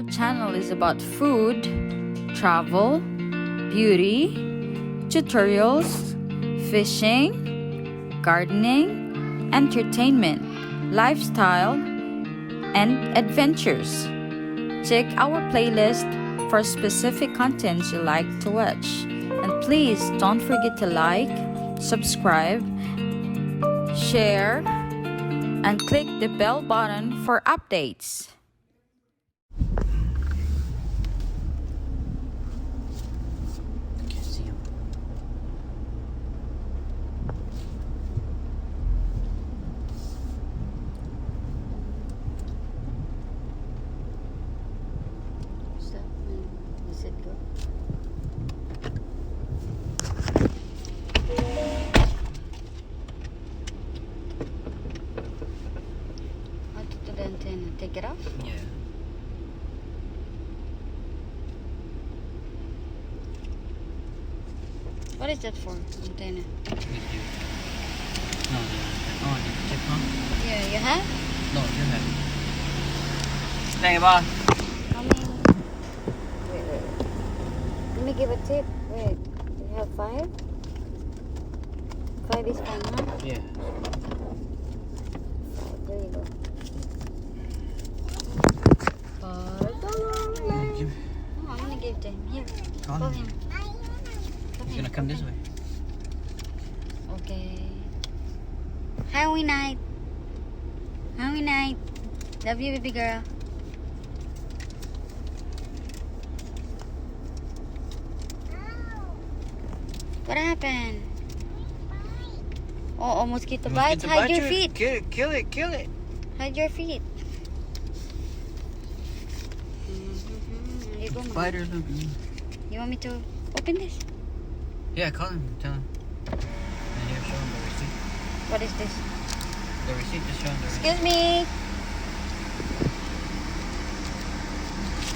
Our channel is about food, travel, beauty, tutorials, fishing, gardening, entertainment, lifestyle, and adventures. Check our playlist for specific contents you like to watch. And please don't forget to like, subscribe, share, and click the bell button for updates. Can't see him. Stop when you said go. What to the antenna? Take it off? Yeah. What is that for? Antenna? We do. No, the chipmunk. Yeah, you have? No, you have it. Thank you, boss. How many? Wait. Let me give a tip. Wait, you have 5? 5 is fine, huh? Yeah. 5, there you go. Give- Oh, I'm gonna give to him. Here, Call call him. him. He's gonna come this way. Okay. Howie night. Howie night. Love you, baby girl. What happened? Oh, mosquito bites. Hide your feet. Kill it. Hide your feet. Here you go, Mama. Spider, look. You want me to open this? Yeah, call him. Tell him. And here, show him the receipt. What is this? The receipt, just show him the receipt. Excuse me.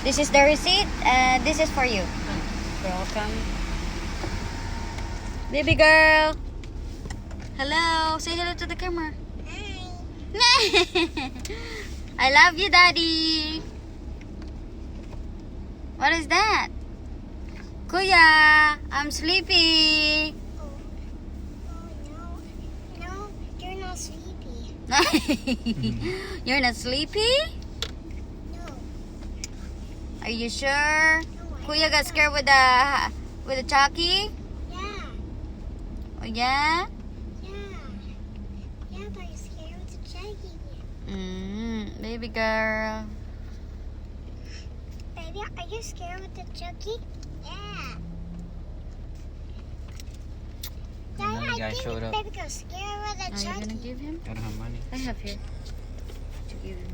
This is the receipt. This is for you. Welcome. Baby girl. Hello. Say hello to the camera. Hi. I love you, Daddy. What is that? Kuya, I'm sleepy. No, you're not sleepy. You're not sleepy? No. Are you sure? Kuya got scared with the Chucky? Yeah. Oh yeah? Yeah. Yeah, but you're scared with the Chucky. Baby girl. Baby, are you scared with the Chucky? Yeah. Another Daddy, guy I think showed up. baby got scared with the Are you Chucky. gonna give him? I don't have money. I have here to give him.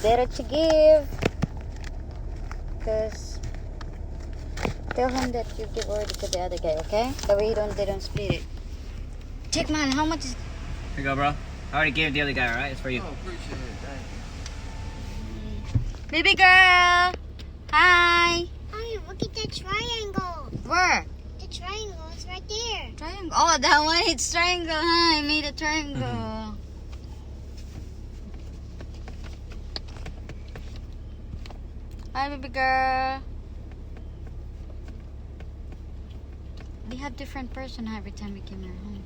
Better to give. Cause tell him that you give already to the other guy, okay? That way they don't split it. Check man, how much is Here you go, bro. I already gave the other guy, alright? It's for you. Appreciate it. Thank baby girl? Hi. Oh, look at the triangle. Where? The triangle is right there. Triangle. Oh, that one it's triangle, huh? I made a triangle. Hi, baby girl. They have different person every time we came here home.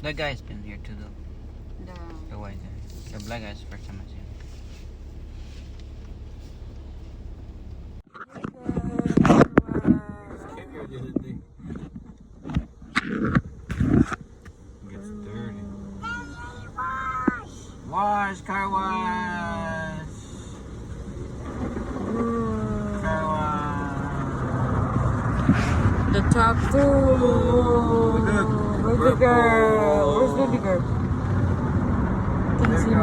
That guy's been here too, though. The white guy. The black guy's the first time I see him. Gets dirty. Wash, car wash. Car wash. The taco. Baby girl. Where's baby girl? There you go.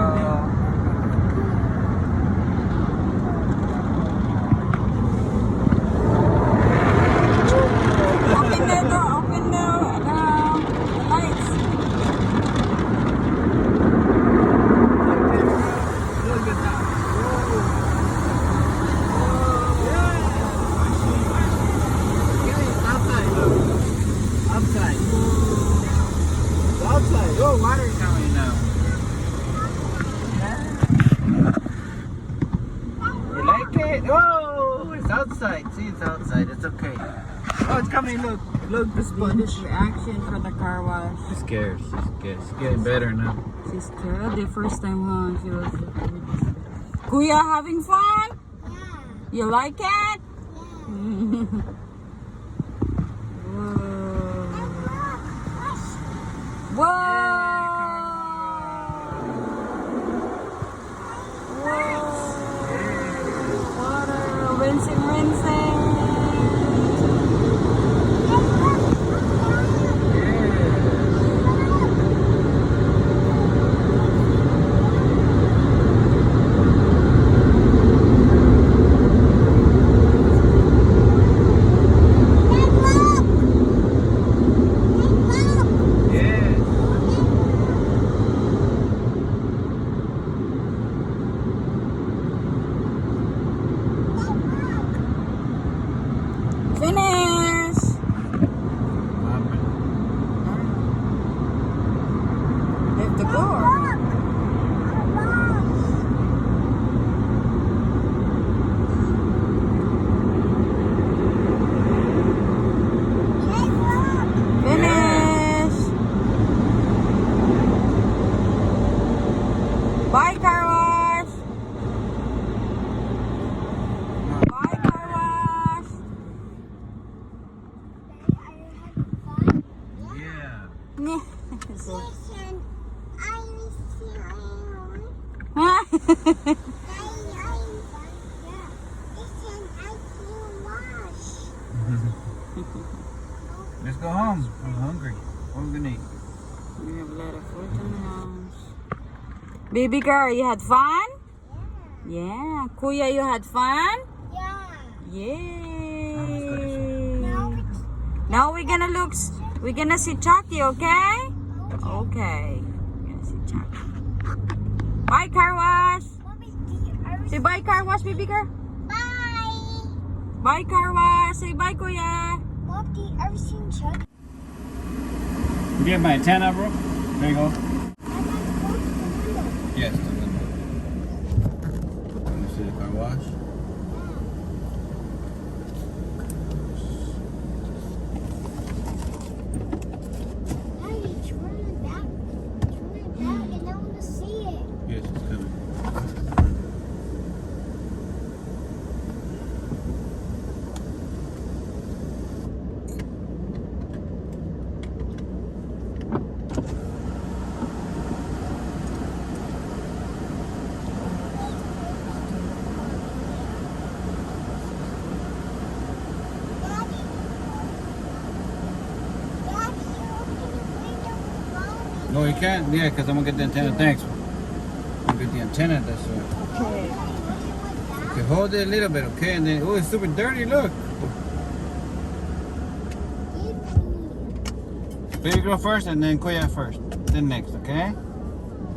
Open the door. Open the lights. Look at that. Outside. Outside. Oh, water coming. See, it's outside. It's okay. Oh, it's coming. Look. Look, the sponge. Reaction for the car wash. She's scared. She's scared. She's getting better now. She's scared. The first time, huh? She was. Kuya, having fun? Yeah. You like it? Yeah. Whoa! Whoa! Water, rinsing, rinsing. Finish. Lift the door. Finish. Bye, car wash. Bye, car wash. Yeah. So- Listen, I was hearing. Huh? Let's go home. I'm hungry. What are we gonna eat? We have a lot of food in the house. Baby girl, you had fun? Yeah. Kuya, you had fun? Yay. Now we're gonna look. We're gonna see Chucky, okay? Okay. We're gonna see Chucky. Bye, car wash. Say bye, car wash, baby girl. Bye. Bye, car wash. Say bye, Kuya. Mom, do you ever seen Chuck? You get my antenna, bro? There you go. I'm not close to the window. Yes, the window. Want to see the car wash? Daddy, turn it back. Turn it back, and I want to see it. Yes, it's coming. No, you can't. Yeah, because I'm gonna get the antenna. Thanks. I'm gonna get the antenna. That's what. Okay. Okay, hold it a little bit, okay? And then, oh, it's super dirty. Look. Baby girl first, and then Kuya first. Then next, okay?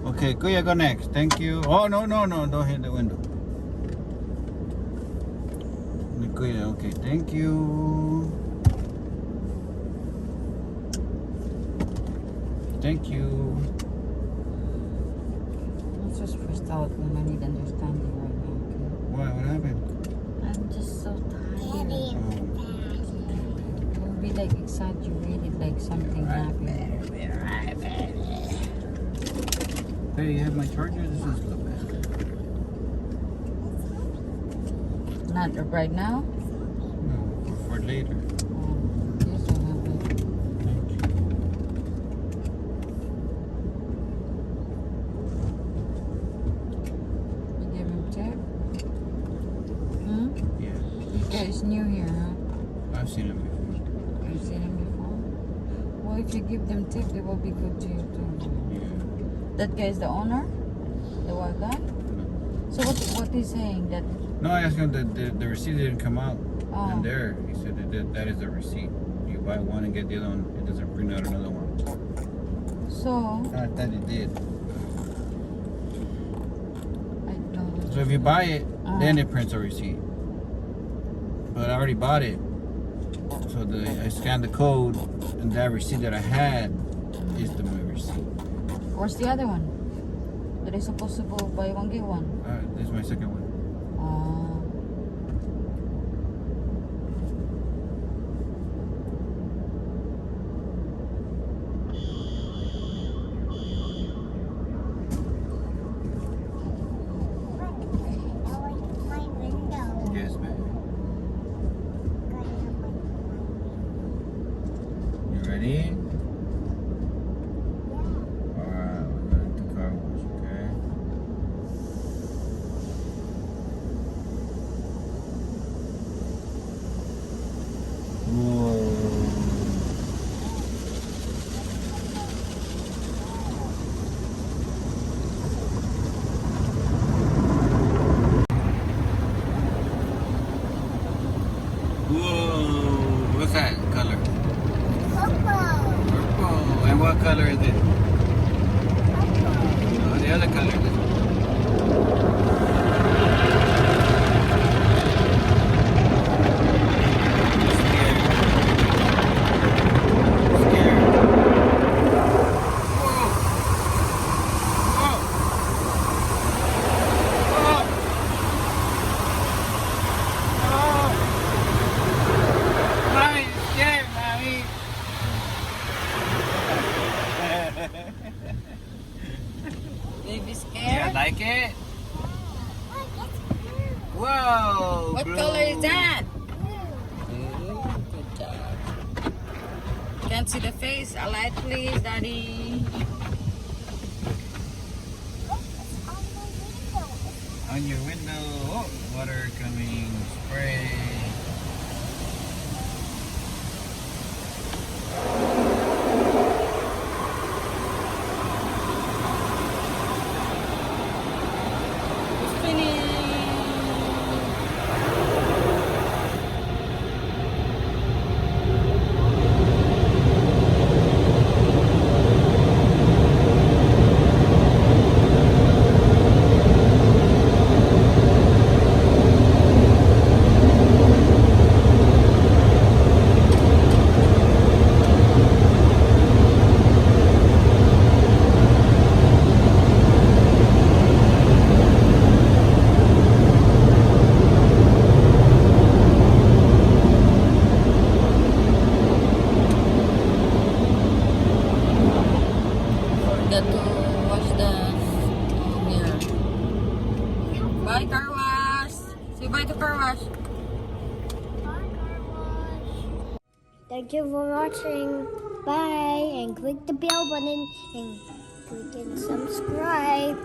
Okay, Kuya, go next. Thank you. Oh, no, no, no. Don't hit the window. Kuya, okay. Thank you. Thank you. Let's just first out when I need understanding right now. Why? What happened? Okay? I'm just so tired. Daddy, It will be like exaggerated, like something happened. Hey, you have my charger? This is a little bit. Not right now. No, for later. Yes, I have it. You give him tip. Hmm. Yes. This guy is new here, huh? I've seen him before. You've seen him before. Well, if you give them tip, they will be good to you too. Yeah. That guy is the owner, the wild guy. So what he's saying that? No, I asked him the receipt didn't come out. Oh. And there, he said that is a receipt. You buy one and get the other one, it doesn't bring out another one. So I thought it did. I don't. So if you buy it, Uh-huh. then it prints a receipt. But I already bought it. So I scanned the code, and that receipt that I had is my receipt. Where's the other one? That is supposed to go buy one get one. This is my second one. Ready? Alright, we're going to car wash, okay? Whoa. Whoa, what's that color? Purple. Purple. And what color is it? Oh, the other color is Scared. Whoa. Whoa. Whoa. Oh. Mommy, scared, Mommy. Baby Yeah, scared? like it? Look, it's blue. Whoa! What blue. color is that? Blue. Good job. Can't see the face. A light, please, Daddy. Look, it's on the window. On your window. Oh, water coming. Spray. Spinning. Forgot to wash the mirror. Bye, car wash. Say bye to car wash. Bye, car wash. Thank you for watching. Bye. And click the bell button and click and subscribe.